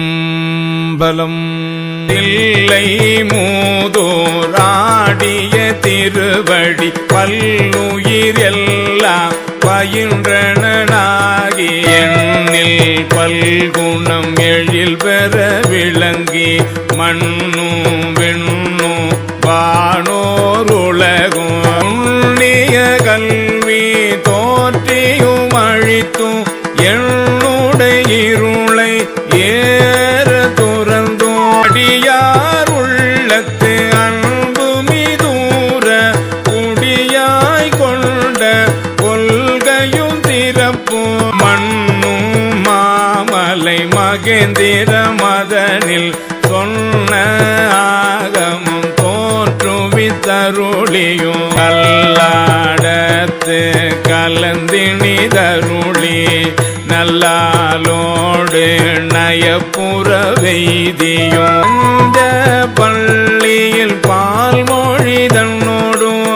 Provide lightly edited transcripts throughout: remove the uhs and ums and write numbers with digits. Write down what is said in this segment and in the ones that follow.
திருச்சிற்றம்பலம். இல்லை மூதோராடிய திருவடி பல்லுயிர் எல்லாம் பயின்றனாகி எண்ணில் பல்குணம் எழில் பெற விளங்கி மண்ணும் வெண்ணும் வானோர் உலகும் உண்ணிய கல்வி தோற்றியும் அழித்தும் என்னுடைய இருளை ஏற துறந்தோம் அடியார் உள்ளத்து அன்பு மிதூர குடியாய் கொண்ட கொள்கையும் திறப்பும் மண்ணும் மாமலை மகேந்திர மதனில் சொன்ன ஆகமும் தோற்றுவித்தருளியும் கல்லாடத்து கலந்தினிதருளி நல்லாலோடு நயப்புற வெய்தியும் இந்த பள்ளியில் பால்மொழி தன்னோடும்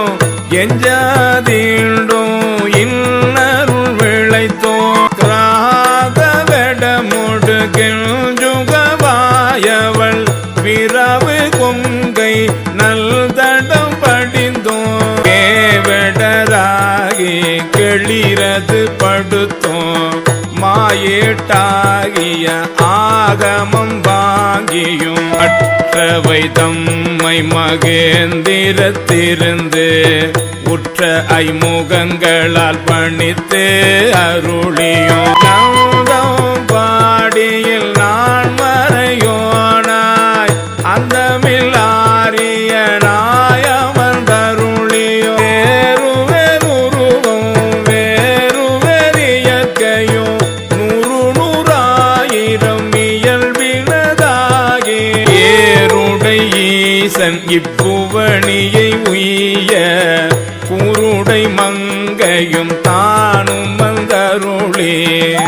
எஞ்சாதீண்டும் இன்னருள் விளைத்தோம் கிராத வெடமுடு கெஞ்சுகவாயவள் விரவு கொங்கை நல் தடம் படிந்தோம் கேவடராகி கெளிரது படுத்தோம் மாயேட்டாகிய ஆகமம் வாங்கியும் அற்றவை தம்மை மகேந்திரத்திருந்து உற்ற ஐமுகங்களால் பணித்து அருளியும் நந்தம் பாடியில் நான் மறையோனாய் அந்தமில் ஆரிய நாயமர்ந்தருளியோ வேறுவேறுருவம் வேறுவேறியற்கையும் நூறு நூறாயிரம் இயல்பினதாகி ஏருடை ஈசன் இப்புவணியை உய்ய கூருடை மங்கையும் தானும் வந்தருளே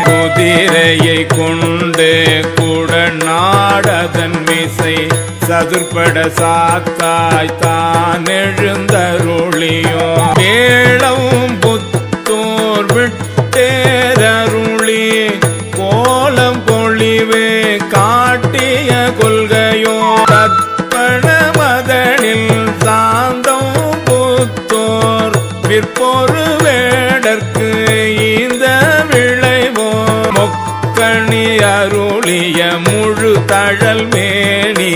குதிரையை கொண்டு கூட நாடதன் மிசை சதுர்பட சாத்தாய் தான் எழுந்தருளியோ கேளவும் புத்தோர் விட்டேரருளி கோலம் பொழிவே காட்டிய கொள்கையோ தற்பண மதனில் சாந்தம் புத்தோர் விற்பொரு வேடற்கு இந்த விளைவோ மொக்கணி அருளிய முழு தழல் மேனி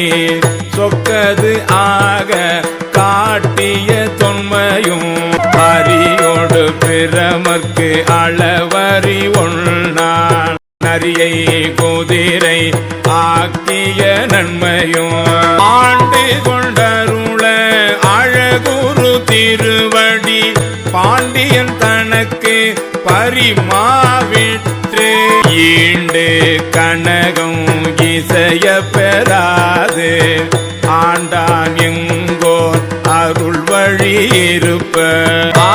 சொக்கது ஆக காட்டிய தொன்மையும் அரியோடு பிரமர்க்கு அளவறி ஒன்னான் நரியை குதிரை ஆக்கிய நன்மையும் ஆண்டு கொண்டருள அழகுரு திருவடி பாண்டியன் தனக்கு பரிமாவிற்று ஈண்டு கனகம் இசைய பெறாது ஆண்டான் எங்கோர் அருள் வழி இருப்ப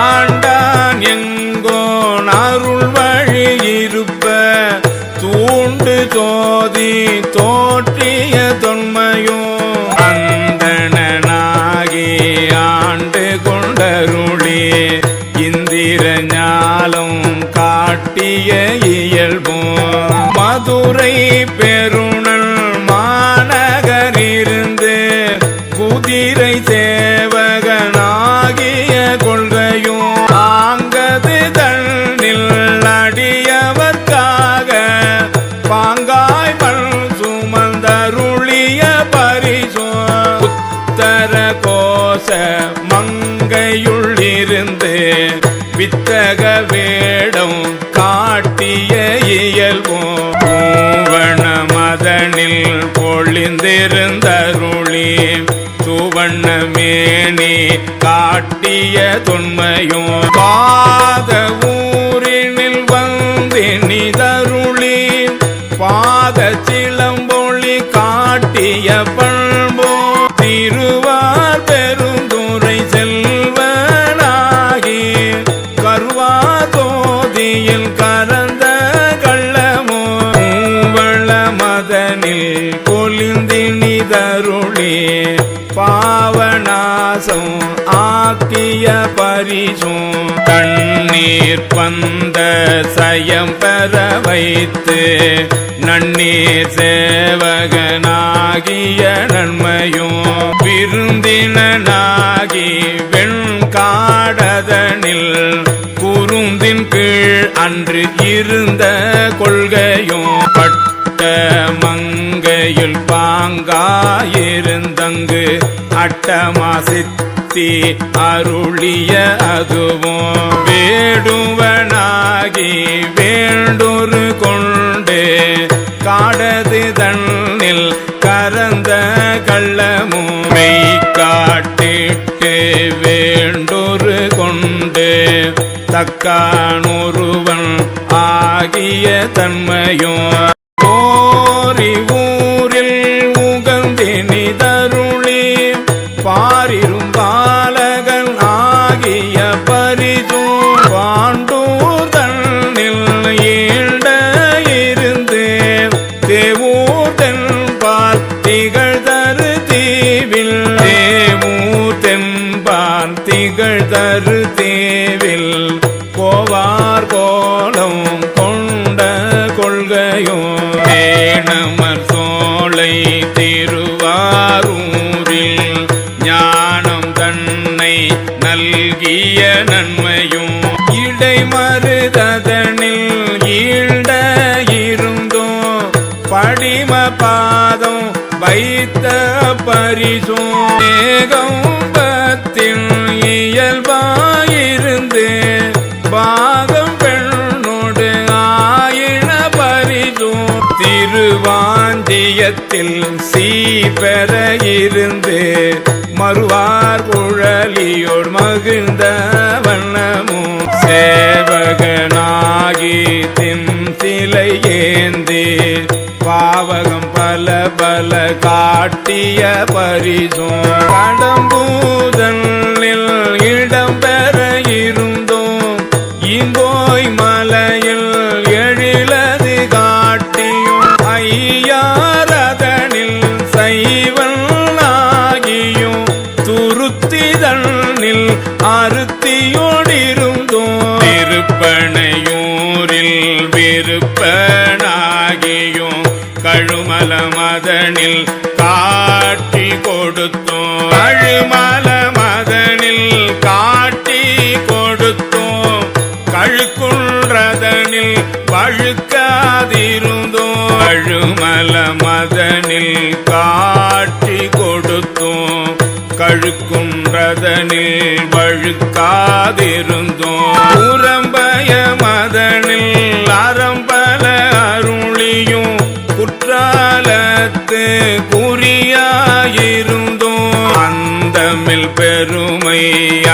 ஆண்டான் எங்கோன் அருள் வழி இருப்ப தூண்டு தோதி தோற்றிய தொன்மையும் அந்தனாகி ஆண்டு கொண்டருளே இந்திர ஞாலம் காட்டிய இயல்பும் மதுரை பெருணல் மாநகரிருந்து குதிரை சேவகனாகிய கொள்கையும் ஆங்கது தன்னில் அடியவர்க்காக பாங்காய் மண் சுமந்தருளிய பரிசோ உத்தர கோச மங்கையுள்ளிருந்து வித்தக வேடம் காட்டிய இயல்பும் பூவண மதனில் பொழிந்திருந்தருளி சுவண்ண மேனி காட்டிய தொன்மையும் பாத ஊரினில் வந்தினிதருளி பாத சிலம்பொழி காட்டிய பண்போ திருவார் பெருந்துரை செல்வனாகி கருவாதோதியில் கரந்த கள்ளமோ பூவள மதனில் பொலிந்தினிதருளி பாவநாசம் ஆக்கிய பரிசும் தண்ணீர் பந்த சயம் பெற வைத்து நன்னீர் சேவகனாகிய நன்மையும் விருந்தினாகி வெண்காடதனில் குருந்தின் கீழ் அன்று இருந்த கொள்கையும் பட்ட மங்கையில் பாங்காயிருந்தங்கு அட்டமாசித்தி அருளிய அதுவும் வேடுவனாகி வேண்டொரு கொண்டு காடது தன்னில் கரந்த கள்ளமும் மெய் காட்டிட்டு வேண்டொரு கொண்டு தக்கானொருவன் ஆகிய தன்மையும் ஓரி ஊரில் உகந்தினிதருளி பாரிரும் பாலகன் ஆகிய பரிசும் பாண்டூர் தன்னில் ஈண்ட இருந்து தேவூர் தென்பால் திகழ் தரு தீவில் தேவூர் தென்பால் திகழ் தரு தீவில் கோவார் கோலம் கொண்ட கொள்கையும் தேனமர் சோலை திருவாரூரில் ஞானம் தன்னை நல்கிய நன்மையும் இடைமருதனில் ஈழ்ந்த இருந்தும் படிம பாதம் வைத்த பரிசும் ஏகம்பத்தின் இயல்பாயிருந்து பாகம் பெண்ணோடு ஆயின பரிசும் திருவாஞ்சியத்தில் சீபெற இருந்து மறுவார் குழலியோர் மகிழ்ந்த வண்ணமும் சேவகனாகி தின் சிலை ஏந்தி பாவகம் பல பல காட்டிய பரிசும் கடம்பூதனில் இடம்பெற இருந்தோம் இங்கோய் மலையில் எழிலது காட்டியும் ஐயாரதனில் சைவன் ஆகியும் துருத்திதனில் அறுத்தியோடிருந்தோம் திருப்பனையூரில் விருப்பனாகியும் கழுமல மதனில் காட்டி கொடுத்தோம் கழுமல மதனில் காட்டி கொடுத்தோம் கழுக்குன்றதனில் வழுக்காதிருந்தோம் கழுமல மதனில் காட்டி கொடுத்தோம் கழுக்குன்றதனில் வழுக்காதிருந்தோம் உரம்பய மதனில் அறம்பல அருளியும் குற்றாலத்து குறியாயிருந்தோம் அந்தமில் பெருமை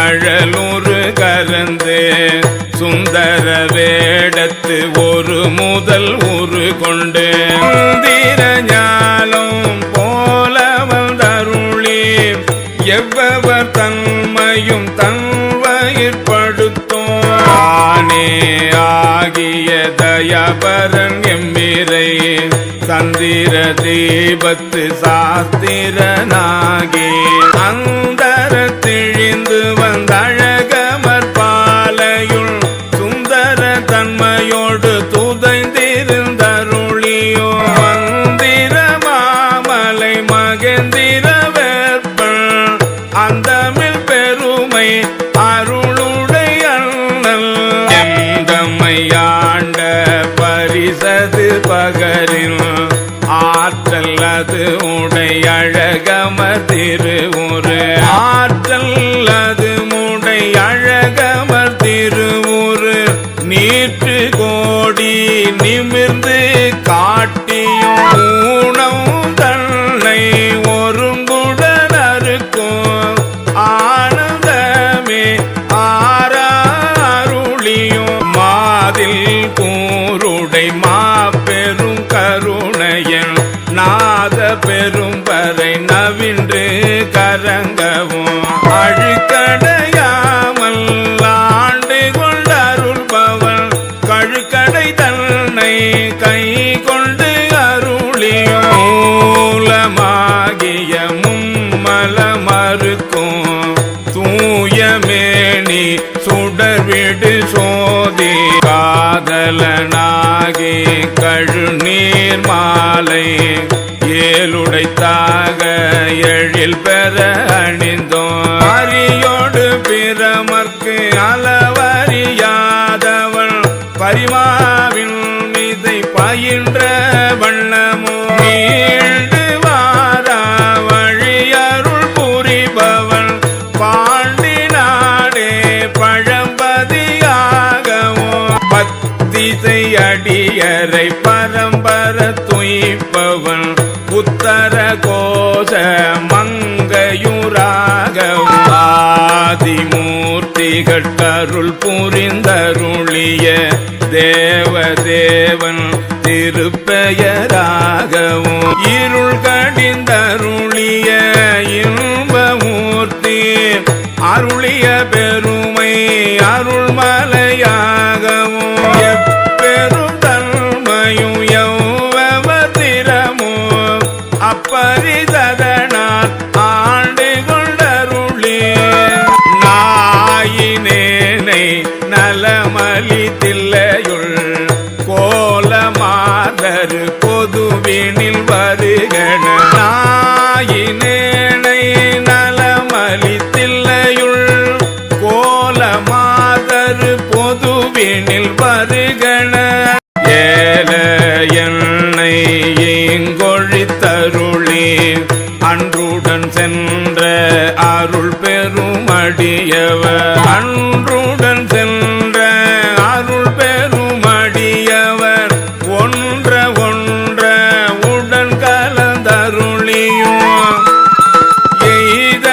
அழலுறு கலந்து சுந்தர வேடத்து ஒரு முதல் உரு கொண்டு ஞானம் போல வந்தருளி எவ்வவர் தன்மையும் தன்வயிற்படுத்தும் ஆனே ஆகிய தயபரன் எம்மிரை சந்திர தீபத்து சாஸ்திரனாகி அந்தர திழிந்து வந்தழகமர் பாலையுள் சுந்தர தன்மையோடு துதைந்திருந்தருளியோ மந்திர மாமலை மகேந்திர வேற்பன் அந்தமிழ் பெருமை அருளுடைய அண்ணல் எந்தம்மையாண்ட பரிசது பகரின் ஆற்றல் அது உடையழகமர் திருவுரு ஆற்றல் அது உடையழகமர் திருவுரு நீற்று கோடி நிமிர்ந்து காட்டியும் ஊனம் தன்னை ஒருங்குடன் அறுக்கும் ஆனந்தமே ஆராருளியும் மாதில் கூருடை மாபெரும் கருணையன் நாத பெரும் பறை நவின்று கரங்கவும் அழுக்கடையாமல் ஆண்டு கொண்டருள்பவன் கழுக்கடை தன்னை கை கொண்டு மாலை ஏழுடைத்தாக எழில் பெற அணிந்தோம் அரியோடு பிரமர்க்கு அளவறியாதவள் பரிமாவின் மீதை பயின்ற வண்ணமோ மீண்டு வாரா வழியருள் புரிபவன் பாண்டி நாடே பழம்பதியாகவோ பத்திசை அடியரை பரம்பர துய்ப்பவன் உத்தர கோஷ மங்கையுராகவோ ஆதிமூர்த்திகள் கருள் புரிந்தருளிய தேவதேவன் திருப்பெயராகவும் இருள் கடிந்தருளிய இன்பமூர்த்தி அருளிய பெருமை அருள்மலையாகவும் எப்பெரும் தன்மையும் எவ்வவத்திரமோ அப்பரிதனால் ஆண்டு கொண்டருளி நாயினேனை நலமலி தில்லையுள் கோலமாதரு பொதுவினில் வருகன நாயினேனை நலமலி தில்லையுள் கோலமாதரு பொதுவினில் வருகன ஏல என்னை இங்கொழித்தருளி அன்றுடன் சென்ற அருள் பெருமடியவர் அன்றுடன் சென்ற அருள் பெருமடியவர் ஒன்ற ஒன்ற உடன் கலந்தருளியும் எய்த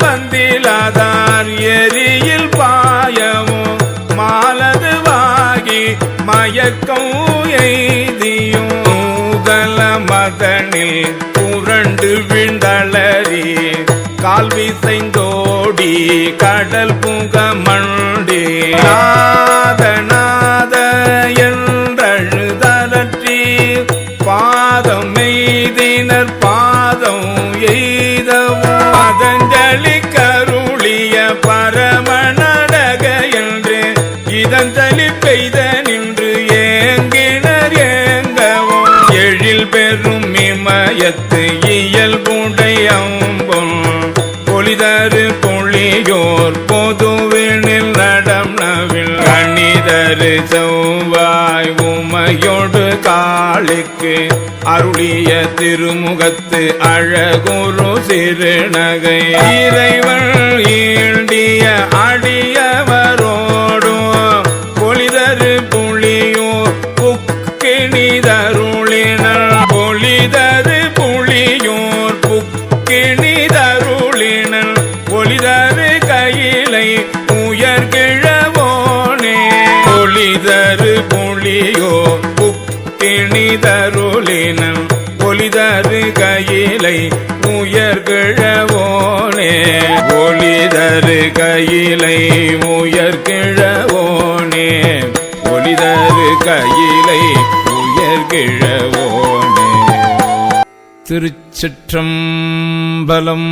வந்திலாதார் எரியில் பாயவும் மாலதுவாகி மயக்கம் எய்தியும் நூதல மதனில் புரண்டு விண்டளறி கால் விசைந்தோடி கடல் புகமண்டி நாத நாத என்றழுதலற்றி பாதம் எய்தினர் பாதம் எய்தவும் பதஞ்சலி கருளிய பரமநடக என்று இதஞ்சலி பெய்த நின்று ஏங்கினர் ஏங்கவும் எழில் பெரும் இமயத்து இயல்புடையம்பும் பொலிதரு பொழியோர் பொதுவினில் நடம் நவில் கணிதரு செவ்வாய் உமையோடு காளிக்கு அருளிய திருமுகத்து அழகுரு சிறுநகை இறைவன் ஈண்டிய அடியவரோடும் பொலிதரு புளியோர் புக்கினிதருளினர் பொலிதரு புளியோர் புக்கினிதருளினர் பொலிதரு கையிலை உயர்கிழவோனே பொலிதரு புளியோ புக்கினிதருளினர் பொலிதரு கையிலை உயர்கிழவோனே ஒளிதரு கையிலை உயர்கிழவோனே ஒளிதரு கையிலை உயர்கிழவோனே. திருச்சிற்றம்பலம்.